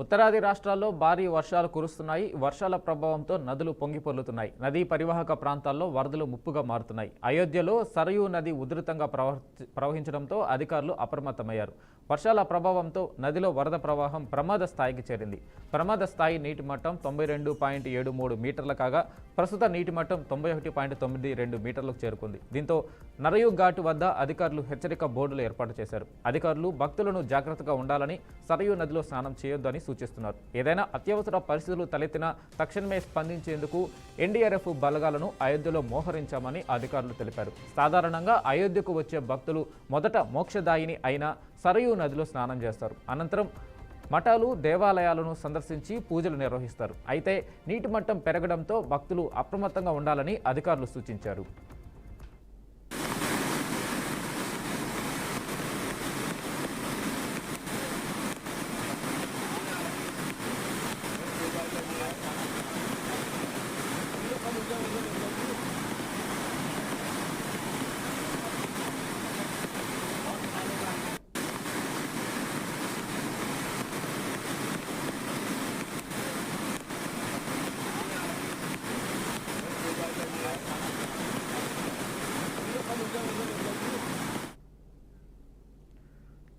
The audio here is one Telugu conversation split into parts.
ఉత్తరాది రాష్ట్రాల్లో భారీ వర్షాలు కురుస్తున్నాయి. వర్షాల ప్రభావంతో నదులు పొంగిపొర్లుతున్నాయి. నదీ పరివాహక ప్రాంతాల్లో వరదలు ముప్పుగా మారుతున్నాయి. అయోధ్యలో సరయూ నది ఉధృతంగా ప్రవహించడంతో అధికారులు అప్రమత్తమయ్యారు. వర్షాల ప్రభావంతో నదిలో వరద ప్రవాహం ప్రమాద స్థాయికి చేరింది. ప్రమాద స్థాయి నీటి మట్టం 92.73 మీటర్ల కాగా ప్రస్తుత నీటి మట్టం 91.92 మీటర్లకు చేరుకుంది. దీంతో నరయూ ఘాటు వద్ద అధికారులు హెచ్చరిక బోర్డులు ఏర్పాటు చేశారు. అధికారులు భక్తులను జాగ్రత్తగా ఉండాలని, సరయూ నదిలో స్నానం చేయొద్దని సూచిస్తున్నారు. ఏదైనా అత్యవసర పరిస్థితులు తలెత్తినా తక్షణమే స్పందించేందుకు ఎన్డీఆర్ఎఫ్ బలగాలను అయోధ్యలో మోహరించామని అధికారులు తెలిపారు. సాధారణంగా అయోధ్యకు వచ్చే భక్తులు మొదట మోక్షదాయిని అయిన సరయూ నదిలో స్నానం చేస్తారు. అనంతరం మఠాలు, దేవాలయాలను సందర్శించి పూజలు నిర్వహిస్తారు. అయితే నీటి మట్టం పెరగడంతో భక్తులు అప్రమత్తంగా ఉండాలని అధికారులు సూచించారు.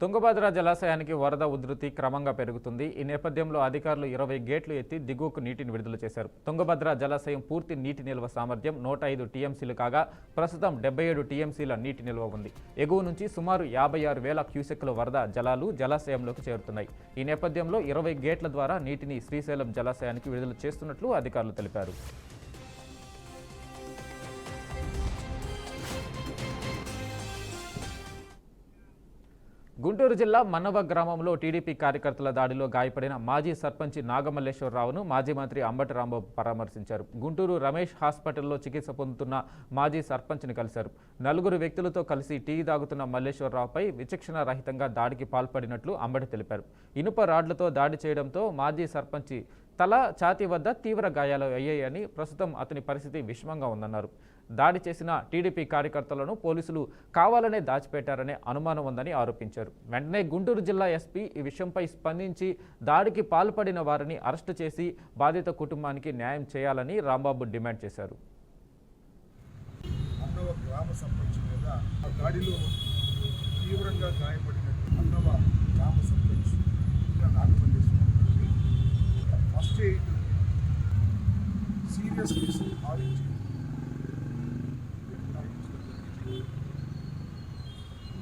తుంగభద్ర జలాశయానికి వరద ఉధృతి క్రమంగా పెరుగుతుంది. ఈ నేపథ్యంలో అధికారులు 20 గేట్లు ఎత్తి దిగువకు నీటిని విడుదల చేశారు. తుంగభద్ర జలాశయం పూర్తి నీటి నిల్వ సామర్థ్యం 105 టీఎంసీలు కాగా ప్రస్తుతం 77 టీఎంసీల నీటి నిల్వ ఉంది. ఎగువ నుంచి సుమారు 56,000 క్యూసెక్కుల వరద జలాలు జలాశయంలోకి చేరుతున్నాయి. ఈ నేపథ్యంలో 20 గేట్ల ద్వారా నీటిని శ్రీశైలం జలాశయానికి విడుదల చేస్తున్నట్లు అధికారులు తెలిపారు. గుంటూరు జిల్లా మన్నవ గ్రామంలో టీడీపీ కార్యకర్తల దాడిలో గాయపడిన మాజీ సర్పంచ్ నాగమల్లేశ్వరరావును మాజీ మంత్రి అంబటి రాంబాబు పరామర్శించారు. గుంటూరు రమేష్ హాస్పిటల్లో చికిత్స పొందుతున్న మాజీ సర్పంచ్ని కలిశారు. 4 వ్యక్తులతో కలిసి టీ తాగుతున్న మల్లేశ్వరరావుపై విచక్షణ రహితంగా దాడికి పాల్పడినట్లు అంబటి తెలిపారు. ఇనుప రాడ్లతో దాడి చేయడంతో మాజీ సర్పంచ్ తల, ఛాతీ వద్ద తీవ్ర గాయాలు అయ్యాయని, ప్రస్తుతం అతని పరిస్థితి విషమంగా ఉందన్నారు. దాడి చేసిన టీడీపీ కార్యకర్తలను పోలీసులు కావాలనే దాచిపెట్టారనే అనుమానం ఉందని ఆరోపించారు. వెంటనే గుంటూరు జిల్లా ఎస్పీ ఈ విషయంపై స్పందించి దాడికి పాల్పడిన వారిని అరెస్టు చేసి బాధిత కుటుంబానికి న్యాయం చేయాలని రాంబాబు డిమాండ్ చేశారు.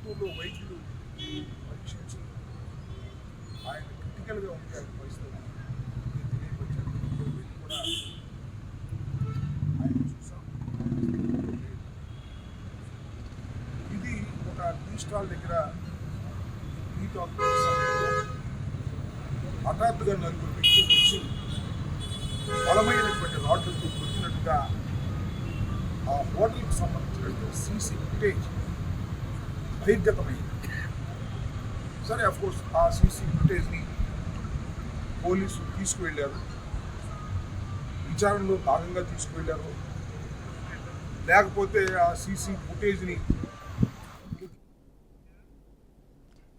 గుంటూరులో వైద్యులు పరీక్షించి ఆయన క్రిటికల్గా ఉండే పరిస్థితులు తెలియపరిచారు. కూడా ఆయన చూసాం. ఇది ఒక టీ స్టాల్ దగ్గర టీ టాక్ హఠాత్తుగా 4 వ్యక్తులు వచ్చి బలమైనటువంటి రాడ్లతో కొట్టినట్టుగా ఆ హోటల్కి సంబంధించినటువంటి సీసీ ఫుటేజ్ బహిర్గతమైంది. సరే, అఫ్కోర్స్ ఆ సీసీ ఫుటేజ్ని పోలీసులు తీసుకువెళ్ళారు, విచారణలో భాగంగా తీసుకువెళ్ళారు. లేకపోతే ఆ సీసీ ఫుటేజ్ని.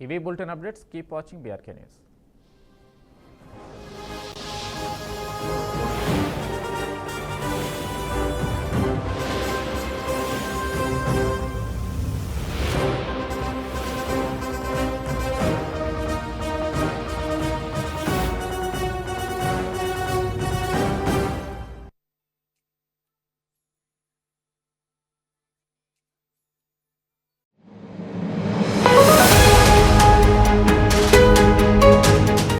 ఇవి bulletin updates. Keep watching BRK news.